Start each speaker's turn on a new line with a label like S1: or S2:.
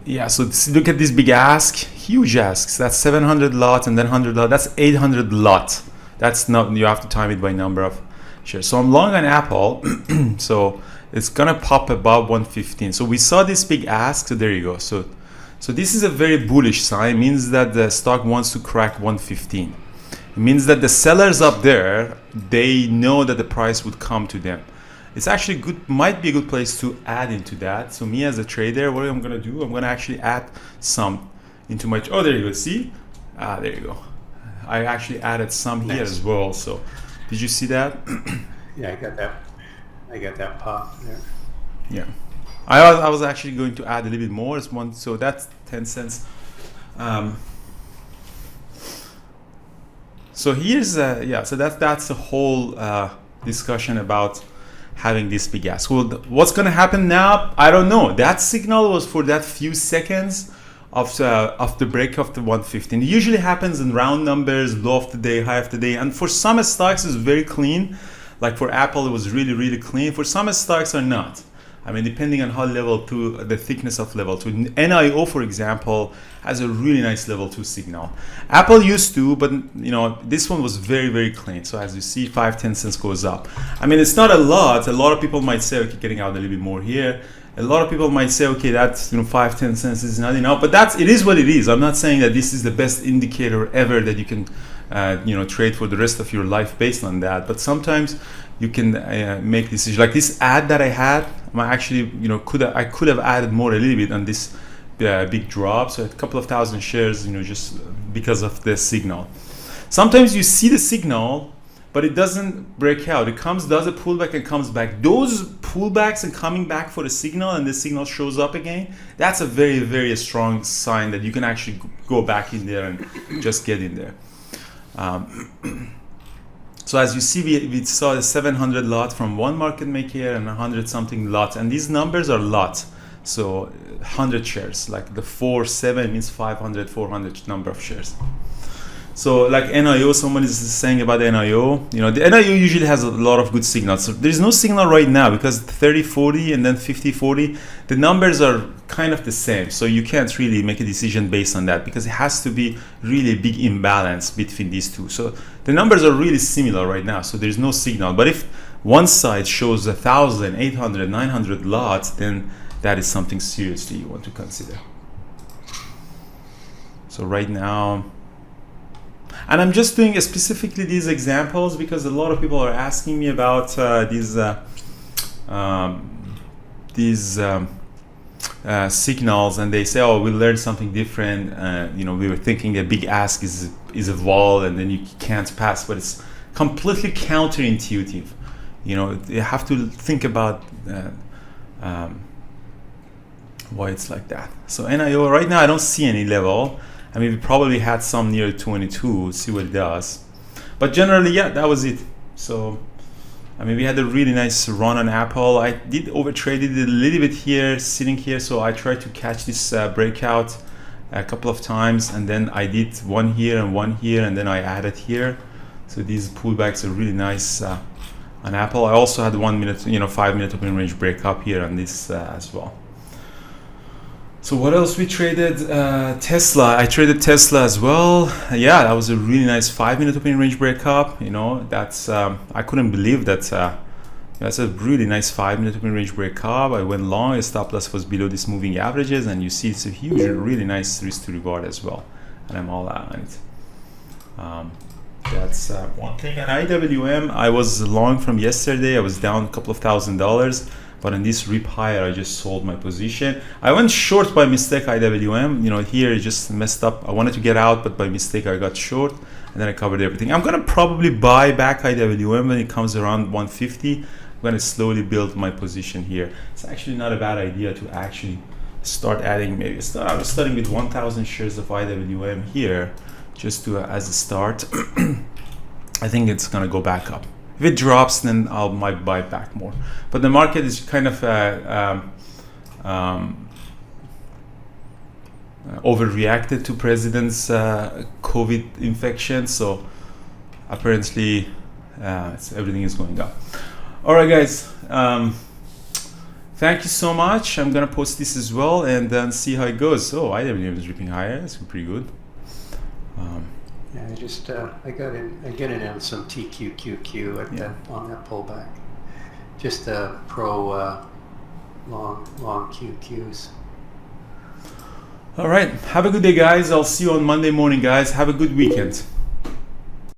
S1: Yeah, so look at this big ask, huge asks. That's 700 lot and then 100 lot. That's 800 lot. That's not, you have to time it by number of shares. So I'm long on Apple. So it's gonna pop above 115. So we saw this big ask. So there you go. So this is a very bullish sign. It means that the stock wants to crack 115. It means that the sellers up there, they know that the price would come to them. It's actually good, might be a good place to add into that. So me as a trader, what I'm gonna do, I'm gonna actually add some into my, oh, there you go, see? There you go. I actually added some here as well. So did you see that?
S2: Yeah, I got that pop there.
S1: Yeah. I was actually going to add a little bit more as one, so that's 10 cents. So here's, yeah, so that's the whole discussion about having this big ask. Well, what's going to happen now? I don't know. That signal was for that few seconds of the break of the 115. It usually happens in round numbers, low of the day, high of the day. And for some stocks, it's very clean. Like for Apple, it was really, really clean. For some stocks are not. I mean, depending on how level 2, the thickness of level 2. NIO, for example, has a really nice level 2 signal. Apple used to, but you know, this one was very, very clean. So as you see, 5-10 cents goes up. I mean, it's not a lot. A lot of people might say, okay, getting out a little bit more here. A lot of people might say, okay, that's 5-10 cents is not enough, but it is what it is. I'm not saying that this is the best indicator ever that you can, trade for the rest of your life based on that. But sometimes you can make decisions. Like this ad that I had, I actually, I could have added more a little bit on this big drop. So a couple of thousand shares, just because of the signal. Sometimes you see the signal, but it doesn't break out. It does a pullback and comes back. Those pullbacks and coming back for the signal and the signal shows up again, that's a very, very strong sign that you can actually go back in there and just get in there. So as you see, we saw a 700 lot from one market maker and 100 something lot. And these numbers are lot. So 100 shares, like the 7 means 500, 400 number of shares. So like NIO, someone is saying about NIO, the NIO usually has a lot of good signals. So there's no signal right now because 30-40 and then 50-40, the numbers are kind of the same. So you can't really make a decision based on that because it has to be really a big imbalance between these two. So the numbers are really similar right now. So there's no signal. But if one side shows 1,000, 800, 900 lots, then that is something seriously you want to consider. So right now, and I'm just doing specifically these examples because a lot of people are asking me about these signals, and they say, "Oh, we learned something different. We were thinking a big ask is a wall, and then you can't pass." But it's completely counterintuitive. You have to think about why it's like that. So NIO right now, I don't see any level. I mean, we probably had some near 22, see what it does. But generally, yeah, that was it. So, I mean, we had a really nice run on Apple. I did overtrade it a little bit here, sitting here. So I tried to catch this breakout a couple of times. And then I did one here, and then I added here. So these pullbacks are really nice on Apple. I also had 1 minute, 5 minute open range break up here on this as well. So what else we traded? Tesla. I traded Tesla as well. Yeah, that was a really nice 5 minute opening range breakup. That's I couldn't believe that. That's a really nice 5 minute opening range breakup. I went long. A stop loss was below this moving averages, and you see it's a huge, really nice risk to reward as well. And I'm all out on it. That's one thing. And IWM, I was long from yesterday. I was down a couple of $1,000. But in this rip higher, I just sold my position. I went short by mistake IWM. Here it just messed up. I wanted to get out, but by mistake I got short, and then I covered everything. I'm gonna probably buy back IWM when it comes around 150. I'm gonna slowly build my position here. It's actually not a bad idea to actually start adding. I was starting with 1,000 shares of IWM here, just to as a start. I think it's gonna go back up. If it drops, then I might buy back more. But the market is kind of overreacted to president's COVID infection. So apparently everything is going up. All right, guys. thank you so much. I'm gonna post this as well and then see how it goes. Oh, IWM is ripping higher. That's pretty good.
S2: Yeah, I get in on some TQQQ on that pullback. Just pro long QQs.
S1: All right. Have a good day, guys. I'll see you on Monday morning, guys. Have a good weekend.